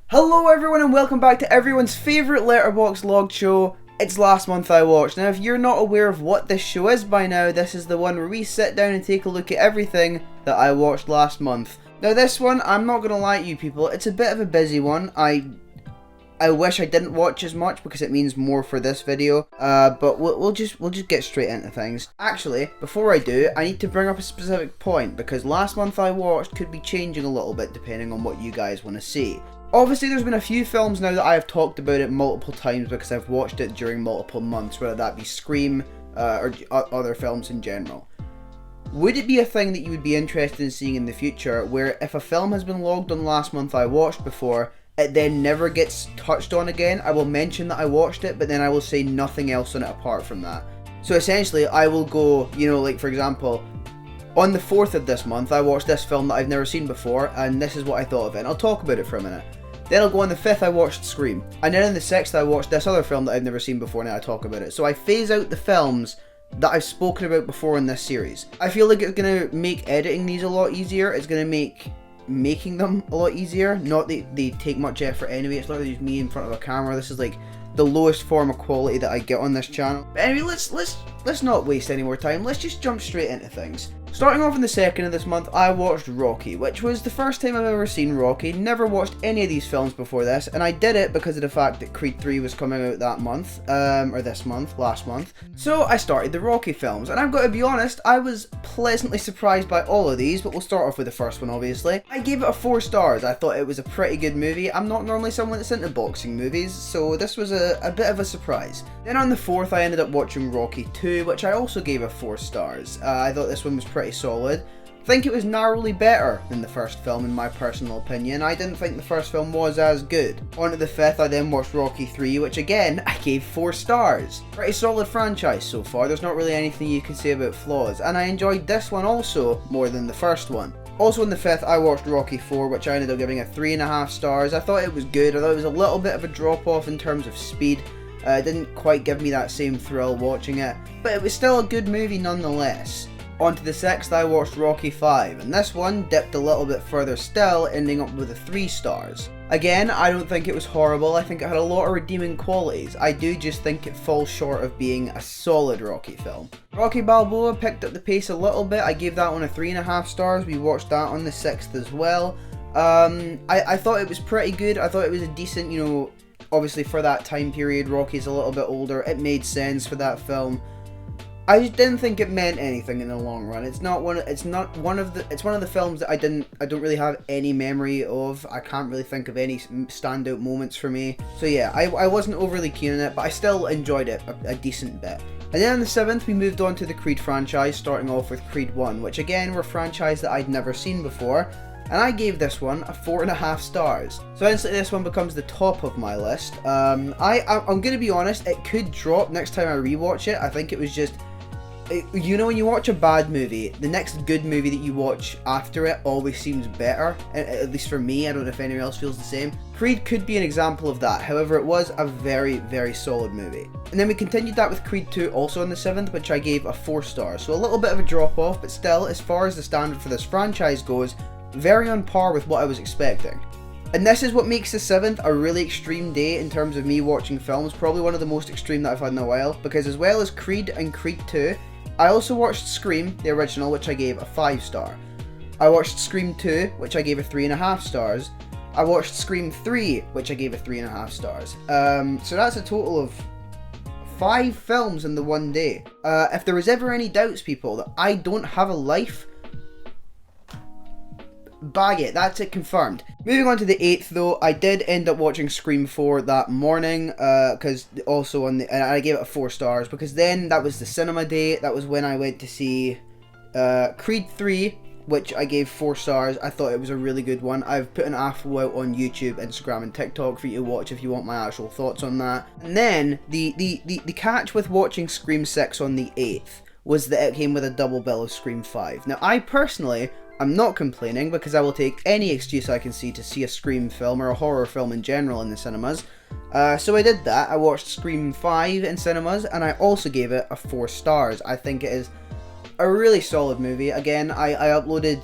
Hello everyone and welcome back to everyone's favourite Letterboxd logged show, It's Last Month I Watched. Now if you're not aware of what this show is by now, this is the one where we sit down and take a look at everything that I watched last month. Now this one, I'm not going to lie to you people, it's a bit of a busy one. I wish I didn't watch as much because it means more for this video, but we'll just get straight into things. Actually, before I do, I need to bring up a specific point because Last Month I Watched could be changing a little bit depending on what you guys want to see. Obviously, there's been a few films now that I have talked about it multiple times because I've watched it during multiple months, whether that be Scream or other films in general. Would it be a thing that you would be interested in seeing in the future, where if a film has been logged on Last Month I Watched before, it then never gets touched on again? I will mention that I watched it, but then I will say nothing else on it apart from that. So essentially, I will go, like for example, on the 4th of this month, I watched this film that I've never seen before, and this is what I thought of it, and I'll talk about it for a minute. Then I'll go on the 5th, I watched Scream. And then on the 6th, I watched this other film that I've never seen before, and I talk about it. So I phase out the films that I've spoken about before in this series. I feel like it's going to make editing these a lot easier. It's going to make making them a lot easier. Not that they take much effort anyway. It's literally just me in front of a camera. This is like the lowest form of quality that I get on this channel. But anyway, let's not waste any more time. Let's just jump straight into things. Starting off on the 2nd of this month, I watched Rocky, which was the first time I've ever seen Rocky. Never watched any of these films before this, and I did it because of the fact that Creed 3 was coming out that month, or this month, last month. So I started the Rocky films, and I've got to be honest, I was pleasantly surprised by all of these, but we'll start off with the first one, obviously. I gave it a 4 stars. I thought it was a pretty good movie. I'm not normally someone that's into boxing movies, so this was a bit of a surprise. Then on the 4th, I ended up watching Rocky 2, which I also gave a 4 stars. I thought this one was pretty solid. I think it was narrowly better than the first film in my personal opinion. I didn't think the first film was as good. On to the 5th, I then watched Rocky 3, which again, I gave 4 stars. Pretty solid franchise so far. There's not really anything you can say about flaws, and I enjoyed this one also more than the first one. Also on the 5th, I watched Rocky 4, which I ended up giving a 3.5 stars. I thought it was good. I thought it was a little bit of a drop off in terms of speed. It didn't quite give me that same thrill watching it, but it was still a good movie nonetheless. On to the 6th, I watched Rocky 5, and this one dipped a little bit further still, ending up with a 3 stars. Again, I don't think it was horrible. I think it had a lot of redeeming qualities. I do just think it falls short of being a solid Rocky film. Rocky Balboa picked up the pace a little bit. I gave that one a 3.5 stars. We watched that on the 6th as well. I thought it was pretty good. I thought it was a decent, obviously for that time period, Rocky's a little bit older. It made sense for that film. I just didn't think it meant anything in the long run. It's one of the films that I don't really have any memory of. I can't really think of any standout moments for me. So yeah, I wasn't overly keen on it, but I still enjoyed it a decent bit. And then on the 7th, we moved on to the Creed franchise, starting off with Creed 1, which again were a franchise that I'd never seen before. And I gave this one a 4.5 stars. So instantly this one becomes the top of my list. I'm going to be honest, it could drop next time I rewatch it. I think it was just, when you watch a bad movie, the next good movie that you watch after it always seems better. At least for me, I don't know if anyone else feels the same. Creed could be an example of that. However, it was a very, very solid movie. And then we continued that with Creed 2 also on the 7th, which I gave a 4 stars. So a little bit of a drop off, but still, as far as the standard for this franchise goes, very on par with what I was expecting. And this is what makes the 7th a really extreme day in terms of me watching films, probably one of the most extreme that I've had in a while, because as well as Creed and Creed 2, I also watched Scream, the original, which I gave a 5 star. I watched Scream 2, which I gave a 3.5 stars. I watched Scream 3, which I gave a 3.5 stars. So that's a total of 5 films in the one day. If there was ever any doubts, people, that I don't have a life, bag it, that's it, confirmed. Moving on to the 8th though, I did end up watching Scream 4 that morning, because also and I gave it a 4 stars, because then that was the cinema day. That was when I went to see Creed 3, which I gave 4 stars. I thought it was a really good one. I've put an afro out on YouTube, Instagram and TikTok for you to watch if you want my actual thoughts on that. And then the catch with watching Scream 6 on the 8th was that it came with a double bill of Scream 5. Now I personally, I'm not complaining because I will take any excuse I can see to see a Scream film or a horror film in general in the cinemas. So I did that. I watched Scream 5 in cinemas and I also gave it a 4 stars. I think it is a really solid movie. Again, I uploaded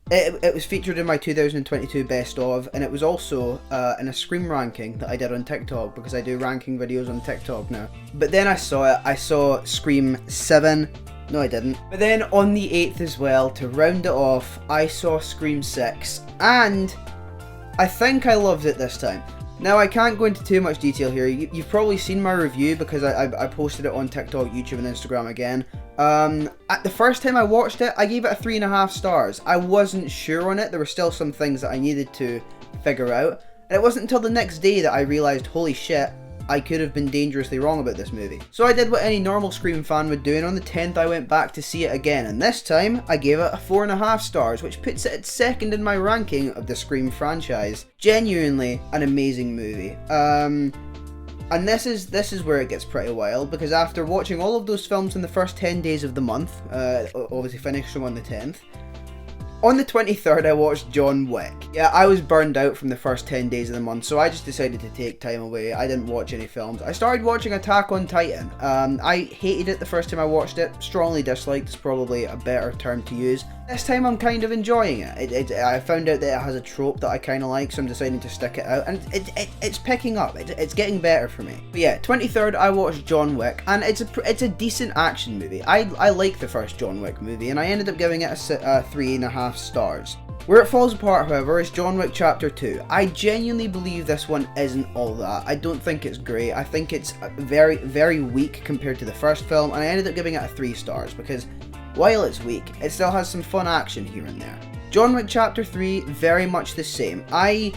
It was featured in my 2022 best of, and it was also in a Scream ranking that I did on TikTok, because I do ranking videos on TikTok now. But then I saw Scream 7. No, I didn't. But then on the 8th as well, to round it off, I saw Scream 6, and I think I loved it this time. Now, I can't go into too much detail here. You've probably seen my review, because I posted it on TikTok, YouTube, and Instagram again. At the first time I watched it, I gave it a 3.5 stars. I wasn't sure on it. There were still some things that I needed to figure out. And it wasn't until the next day that I realised, holy shit, I could have been dangerously wrong about this movie. So I did what any normal Scream fan would do, and on the 10th I went back to see it again, and this time I gave it a 4.5 stars, which puts it at second in my ranking of the Scream franchise. Genuinely an amazing movie. And this is where it gets pretty wild, because after watching all of those films in the first 10 days of the month, obviously finishing on the 10th, on the 23rd, I watched John Wick. Yeah, I was burned out from the first 10 days of the month, so I just decided to take time away. I didn't watch any films. I started watching Attack on Titan. I hated it the first time I watched it. Strongly disliked is probably a better term to use. This time I'm kind of enjoying it. I found out that it has a trope that I kind of like, so I'm deciding to stick it out. And it's picking up. It's getting better for me. But yeah, 23rd, I watched John Wick, and it's a decent action movie. I like the first John Wick movie, and I ended up giving it a 3.5 stars. Where it falls apart, however, is John Wick Chapter 2. I genuinely believe this one isn't all that. I don't think it's great. I think it's very, very weak compared to the first film, and I ended up giving it a 3 stars because while it's weak, it still has some fun action here and there. John Wick Chapter 3, very much the same. I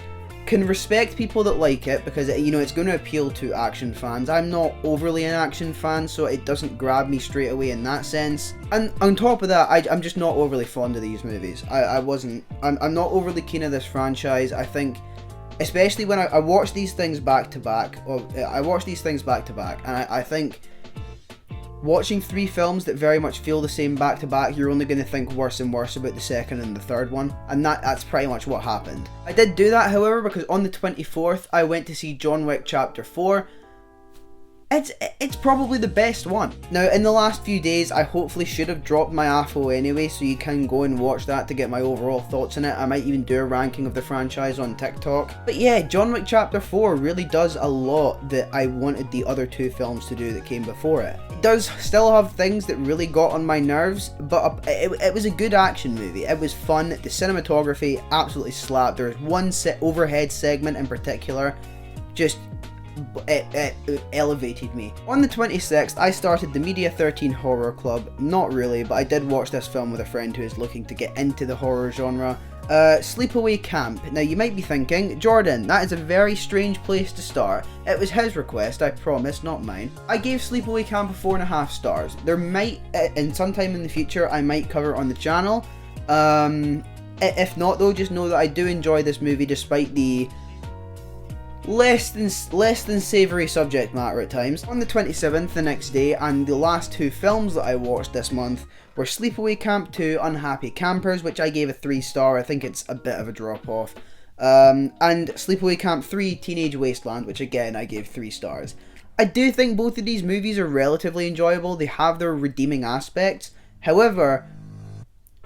can respect people that like it because, you know, it's going to appeal to action fans. I'm not overly an action fan, so it doesn't grab me straight away in that sense. And on top of that, I'm just not overly fond of these movies. I'm not overly keen on this franchise. I think, especially when I watch these things back to back, and I think watching 3 films that very much feel the same back to back, you're only going to think worse and worse about the second and the third one, and that's pretty much what happened. I did do that, however, because on the 24th I went to see John Wick Chapter 4. It's probably the best one. Now, in the last few days, I hopefully should have dropped my AFO anyway, so you can go and watch that to get my overall thoughts on it. I might even do a ranking of the franchise on TikTok. But yeah, John Wick Chapter 4 really does a lot that I wanted the other 2 films to do that came before it. It does still have things that really got on my nerves, but it was a good action movie. It was fun. The cinematography absolutely slapped. There was one overhead segment in particular, just it elevated me. On the 26th, I started the Media 13 Horror Club. Not really, but I did watch this film with a friend who is looking to get into the horror genre. Sleepaway Camp. Now, you might be thinking, Jordan, that is a very strange place to start. It was his request, I promise, not mine. I gave Sleepaway Camp a 4.5 stars. There might, in sometime in the future, I might cover it on the channel. If not, though, just know that I do enjoy this movie despite the less than savoury subject matter at times. On the 27th, the next day, and the last 2 films that I watched this month were Sleepaway Camp 2, Unhappy Campers, which I gave a 3 star. I think it's a bit of a drop off. And Sleepaway Camp 3, Teenage Wasteland, which again I gave 3 stars. I do think both of these movies are relatively enjoyable. They have their redeeming aspects. However,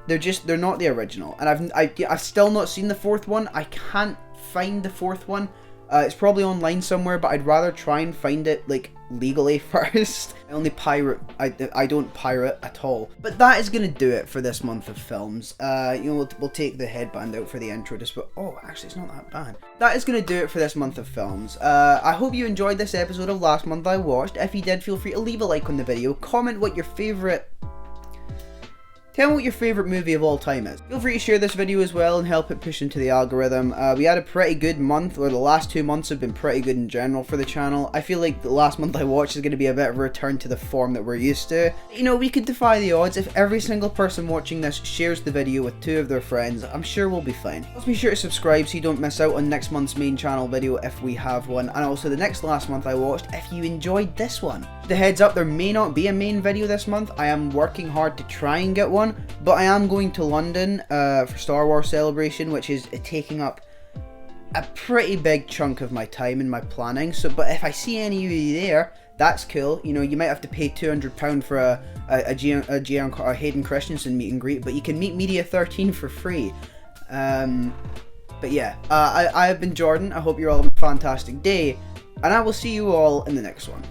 they're not the original. And I've still not seen the 4th one. I can't find the 4th one. It's probably online somewhere, but I'd rather try and find it, like, legally first. I only pirate, I don't pirate at all. But that is going to do it for this month of films. You know, we'll take the headband out for the intro just, but, oh, actually, it's not that bad. That is going to do it for this month of films. I hope you enjoyed this episode of Last Month I Watched. If you did, feel free to leave a like on the video, comment what your favourite... Tell me what your favourite movie of all time is. Feel free to share this video as well and help it push into the algorithm. We had a pretty good month, or the last 2 months have been pretty good in general for the channel. I feel like the last month I watched is going to be a bit of a return to the form that we're used to. You know, we could defy the odds. If every single person watching this shares the video with 2 of their friends, I'm sure we'll be fine. Also be sure to subscribe so you don't miss out on next month's main channel video if we have one, and also the next Last Month I Watched if you enjoyed this one. The heads up, there may not be a main video this month. I am working hard to try and get one, but I am going to London for Star Wars Celebration, which is taking up a pretty big chunk of my time in my planning. So, but if I see any of you there, that's cool. You know, you might have to pay £200 for a Hayden Christensen meet and greet, but you can meet Media 13 for free. But yeah, I have been Jordan. I hope you're all having a fantastic day, and I will see you all in the next one.